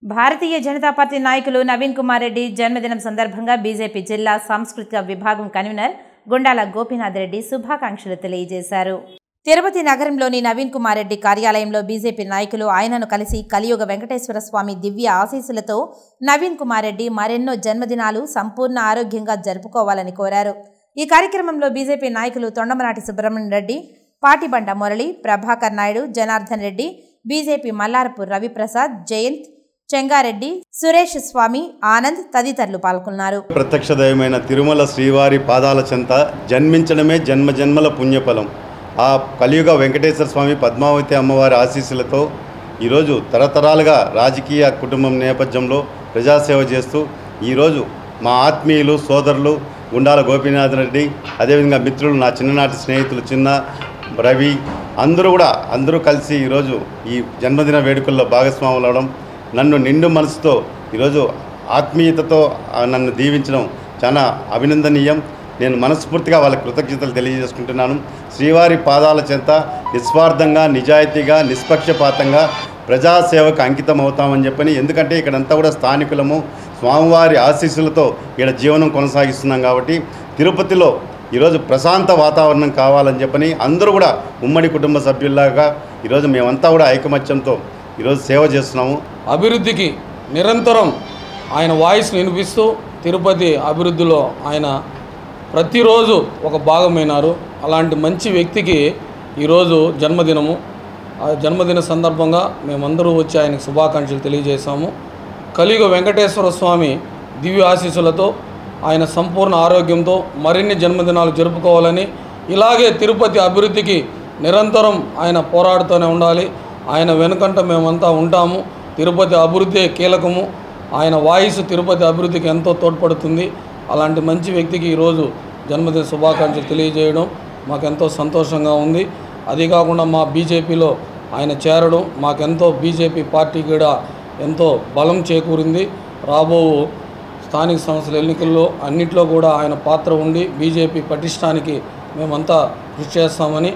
Bharatiya Janata party నాయకులు నవీన్ కుమార్ రెడ్డి జన్మదినం సందర్భంగా బీజేపీ జిల్లా సాంస్కృతిక విభాగం కన్వీనర్ గుండాల గోపీనాథ్ రెడ్డి శుభాకాంక్షలు తెలియజేశారు. తిరుపతి నగరంలోని నవీన్ కుమార్ రెడ్డి కార్యాలయంలో బీజేపీ నాయకులు ఆయనను కలిసి కలియుగ వెంకటేశ్వర స్వామి దివ్య ఆశీస్సులతో నవీన్ కుమార్ రెడ్డి మరెన్నో జన్మదినాలు సంపూర్ణ ఆరోగ్యంగా జరుపుకోవాలని కోరారు. ఈ కార్యక్రమంలో బీజేపీ నాయకులు తొండమనాటి సుబ్రహ్మణ్యం రెడ్డి, పాటిబండ మురళి, ప్రభాకర్ నాయుడు, జనార్దన్ రెడ్డి, బీజేపీ మల్లారపు రవిప్రసాద్, జయంత్, చెంగారెడ్డి, సురేష్ స్వామి, ఆనంద్ తదితరులు పాల్గొన్నారు. ప్రత్యక్ష దైవమైన తిరుమల శ్రీవారి పాదాల చెంత జన్మించడమే జన్మజన్మల పుణ్యఫలం. ఆ కలియుగ వెంకటేశ్వర స్వామి పద్మావతి అమ్మవారి ఆశీస్సులతో ఈరోజు తరతరాలుగా రాజకీయ కుటుంబం నేపథ్యంలో ప్రజాసేవ చేస్తూ ఈరోజు మా ఆత్మీయులు సోదరులు గుండాల గోపీనాథ్ రెడ్డి, అదేవిధంగా మిత్రులు, నా చిన్ననాటి స్నేహితులు చిన్న రవి, అందరూ కలిసి ఈరోజు ఈ జన్మదిన వేడుకల్లో భాగస్వాములు అవడం, నన్ను నిండు మనసుతో ఈరోజు ఆత్మీయతతో నన్ను దీవించడం చాలా అభినందనీయం. నేను మనస్ఫూర్తిగా వాళ్ళకి కృతజ్ఞతలు తెలియజేసుకుంటున్నాను. శ్రీవారి పాదాల చెంత నిస్వార్థంగా, నిజాయితీగా, నిష్పక్షపాతంగా ప్రజాసేవకు అంకితం అవుతామని చెప్పని, ఎందుకంటే ఇక్కడంతా కూడా స్థానికులము, స్వామివారి ఆశీస్సులతో ఇక్కడ జీవనం కొనసాగిస్తున్నాం కాబట్టి తిరుపతిలో ఈరోజు ప్రశాంత వాతావరణం కావాలని చెప్పని అందరూ కూడా ఉమ్మడి కుటుంబ సభ్యుల్లాగా ఈరోజు మేమంతా కూడా ఐకమత్యంతో ఈరోజు సేవ చేస్తున్నాము. అభివృద్ధికి నిరంతరం ఆయన వాయిస్ని వినిపిస్తూ తిరుపతి అభివృద్ధిలో ఆయన ప్రతిరోజు ఒక భాగమైనారు. అలాంటి మంచి వ్యక్తికి ఈరోజు జన్మదినము. ఆ జన్మదిన సందర్భంగా మేమందరూ వచ్చి ఆయనకు శుభాకాంక్షలు తెలియజేశాము. కలియుగ వెంకటేశ్వర స్వామి దివ్య ఆశీస్సులతో ఆయన సంపూర్ణ ఆరోగ్యంతో మరిన్ని జన్మదినాలు జరుపుకోవాలని, ఇలాగే తిరుపతి అభివృద్ధికి నిరంతరం ఆయన పోరాడుతూనే ఉండాలి. ఆయన వెనుకంట మేమంతా ఉంటాము. తిరుపతి అభివృద్ధి కీలకము. ఆయన వాయిస్ తిరుపతి అభివృద్ధికి ఎంతో తోడ్పడుతుంది. అలాంటి మంచి వ్యక్తికి ఈరోజు జన్మదిన శుభాకాంక్షలు తెలియజేయడం మాకెంతో సంతోషంగా ఉంది. అది కాకుండా మా బీజేపీలో ఆయన చేరడం మాకెంతో బీజేపీ పార్టీ కూడా ఎంతో బలం చేకూరింది. రాబో స్థానిక సంస్థల ఎన్నికల్లో అన్నింటిలో కూడా ఆయన పాత్ర ఉండి బీజేపీ పటిష్టానికి మేమంతా కృషి చేస్తామని